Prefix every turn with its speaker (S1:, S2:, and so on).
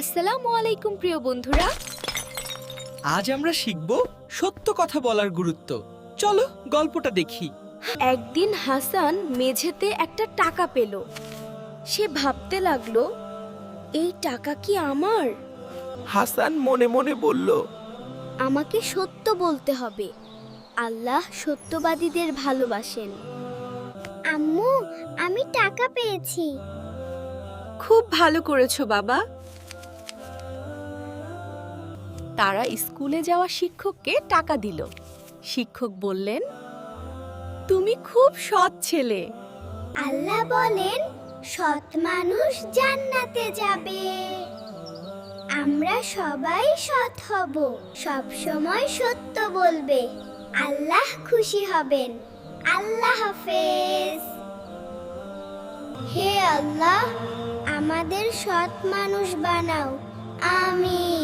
S1: আসসালামু আলাইকুম প্রিয় বন্ধুরা।
S2: আজ আমরা শিখব সত্য কথা বলার গুরুত্ব। চলো গল্পটা দেখি।
S1: একদিন হাসান মেঝেতে একটা টাকা পেল। সে ভাবতে লাগলো, এই টাকা কি আমার?
S2: হাসান মনে মনে বলল,
S1: আমাকে সত্য বলতে হবে। আল্লাহ সত্যবাদীদের ভালোবাসেন। আম্মু, আমি টাকা পেয়েছি।
S3: খুব ভালো করেছো বাবা। তারা স্কুলে যাওয়া শিক্ষককে টাকা দিল। শিক্ষক বললেন, তুমি খুব সৎ ছেলে।
S1: আল্লাহ বলেন, সৎ মানুষ জান্নাতে যাবে। আমরা সবাই সৎ হব, সব সময় সত্য বলবে। আল্লাহ খুশি হবেন। আল্লাহ হাফেজ। হে আল্লাহ, আমাদের সৎ মানুষ বানাও। আমিন।